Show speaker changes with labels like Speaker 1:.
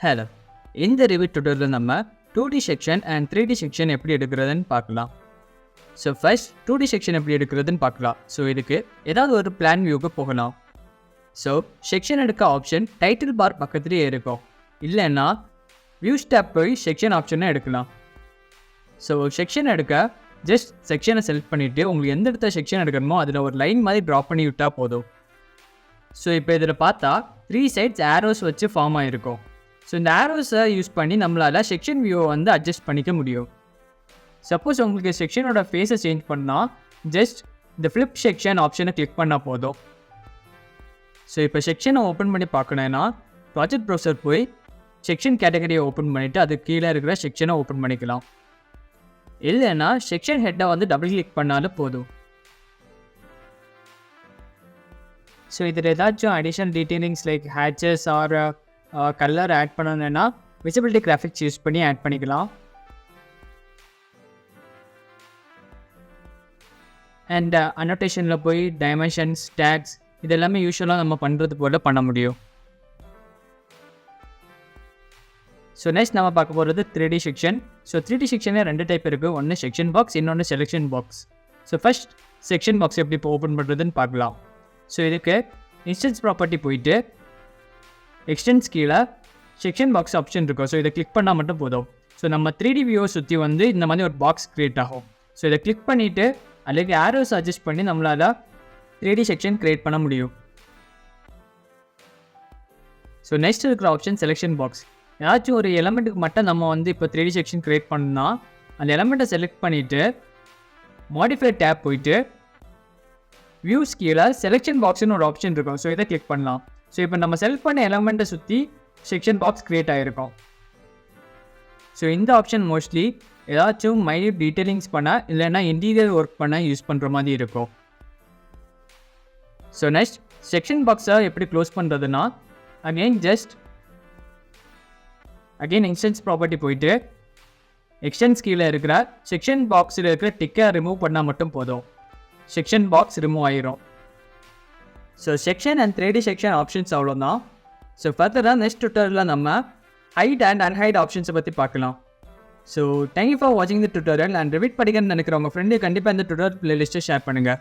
Speaker 1: Hello, இந்த Revit tutorial நம்ம 2D section and 3D section எப்படி எடுக்கிறதுன்னு பார்க்கலாம். ஸோ ஃபர்ஸ்ட் 2D செக்ஷன் எப்படி எடுக்கிறதுன்னு பார்க்கலாம். ஸோ இதுக்கு ஏதாவது ஒரு பிளான் வியூக்கு போகலாம். ஸோ செக்ஷன் எடுக்க ஆப்ஷன் டைட்டில் பார் பக்கத்துலேயே இருக்கும். இல்லைன்னா வியூஸ் டேப் போய் செக்ஷன் ஆப்ஷனை எடுக்கலாம். ஸோ செக்ஷன் எடுக்க ஜஸ்ட் செக்ஷனை செலக்ட் பண்ணிவிட்டு உங்களுக்கு எந்த இடத்துல செக்ஷன் எடுக்கணுமோ அதில் ஒரு லைன் மாதிரி ட்ரா பண்ணி விட்டால் போதும். ஸோ இப்போ இதில் பார்த்தா 3 சைட்ஸ் ஆரோஸ் வச்சு ஃபார்ம் ஆகிருக்கும். ஸோ இந்த ஆரோஸை யூஸ் பண்ணி நம்மளால் செக்ஷன் வியூவை வந்து அட்ஜஸ்ட் பண்ணிக்க முடியும். சப்போஸ் உங்களுக்கு செக்ஷனோட ஃபேஸை சேஞ்ச் பண்ணால் ஜஸ்ட் இந்த ஃப்ளிப் செக்ஷன் ஆப்ஷனை கிளிக் பண்ணால் போதும். ஸோ இப்போ செக்ஷனை ஓப்பன் பண்ணி பார்க்கணுன்னா ப்ராஜெக்ட் ப்ரௌசர் போய் செக்ஷன் கேட்டகரியை ஓப்பன் பண்ணிவிட்டு அது கீழே இருக்கிற செக்ஷனை ஓப்பன் பண்ணிக்கலாம். இல்லைன்னா செக்ஷன் ஹெட்டை வந்து டபுள் கிளிக் பண்ணாலும் போதும். ஸோ இதில் ஏதாச்சும் additional detailings like hatches or colour add பண்ணணுன்னா விசிபிலிட்டி கிராஃபிக்ஸ் யூஸ் பண்ணி ஆட் பண்ணிக்கலாம். அண்ட் அனோட்டேஷனில் போய் டைமென்ஷன்ஸ் டேக்ஸ் இதெல்லாமே யூஸ்வலாக நம்ம பண்ணுறது போல் பண்ண முடியும். ஸோ நெக்ஸ்ட் நம்ம பார்க்க போகிறது 3D செக்ஷன். ஸோ 3D செக்ஷனில் 2 டைப் இருக்குது. ஒன்று செக்ஷன் பாக்ஸ், இன்னொன்று selection box. So first section box எப்படி இப்போ ஓப்பன் பண்ணுறதுன்னு பார்க்கலாம். ஸோ இதுக்கு இன்ஸ்டன்ஸ் ப்ராப்பர்ட்டி போயிட்டு எக்ஸ்டென்ஸ் கீழே செக்ஷன் பாக்ஸ் ஆப்ஷன் இருக்கும். ஸோ இதை கிளிக் பண்ணால் மட்டும் போதும். ஸோ நம்ம 3D வியூவை சுற்றி வந்து இந்த மாதிரி ஒரு பாக்ஸ் க்ரியேட் ஆகும். ஸோ இதை கிளிக் பண்ணிவிட்டு அதுக்கு ஆரோஸ் அட்ஜஸ்ட் பண்ணி நம்மளால் 3D செக்ஷன் க்ரியேட் பண்ண முடியும். ஸோ நெக்ஸ்ட் இருக்கிற ஆப்ஷன் செலெக்ஷன் பாக்ஸ். ஏதாச்சும் ஒரு எலமெண்ட்டுக்கு மட்டும் நம்ம வந்து இப்போ 3D செக்ஷன் க்ரியேட் பண்ணால் அந்த எலமெண்ட்டை செலக்ட் பண்ணிவிட்டு மாடிஃபை டேப் போயிட்டு வியூஸ் கீழே செலெக்ஷன் பாக்ஸ்னு ஒரு ஆப்ஷன் இருக்கும். ஸோ இதை கிளிக் பண்ணலாம். ஸோ இப்போ நம்ம செலக்ட் பண்ண எலமெண்ட்டை சுற்றி செக்ஷன் பாக்ஸ் க்ரியேட் ஆகிருக்கும். ஸோ இந்த ஆப்ஷன் மோஸ்ட்லி ஏதாச்சும் மைன்யூட் டீட்டெயிலிங்ஸ் பண்ண இல்லைன்னா இன்டீரியர் ஒர்க் பண்ண யூஸ் பண்ணுற மாதிரி இருக்கும். ஸோ நெக்ஸ்ட் செக்ஷன் பாக்ஸை எப்படி க்ளோஸ் பண்ணுறதுன்னா அகெயின் இன்ஸ்டன்ஸ் ப்ராப்பர்ட்டி போயிட்டு எக்ஸ்டென்ஸ் கீழே இருக்கிற செக்ஷன் பாக்ஸில் இருக்கிற டிக்கை ரிமூவ் பண்ணால் மட்டும் போதும். செக்ஷன் பாக்ஸ் ரிமூவ் ஆகிரும். So section and 3D section options அவ்வளோதான். ஸோ ஃபர்தராக நெக்ஸ்ட் டுட்டோரியலில் நம்ம ஹைட் அண்ட் அன்ஹைட் ஆப்ஷன்ஸை பற்றி பார்க்கலாம். ஸோ தேங்க்யூ ஃபார் வாட்சிங் தி டுட்டோரியல். அண்ட் ரிவிட் படிக்கணும்னு நினைக்கிறவங்க ஃப்ரெண்டு கண்டிப்பாக இந்த டுட்டோரியல் பிளேலிஸ்ட்டை ஷேர் பண்ணுங்கள்.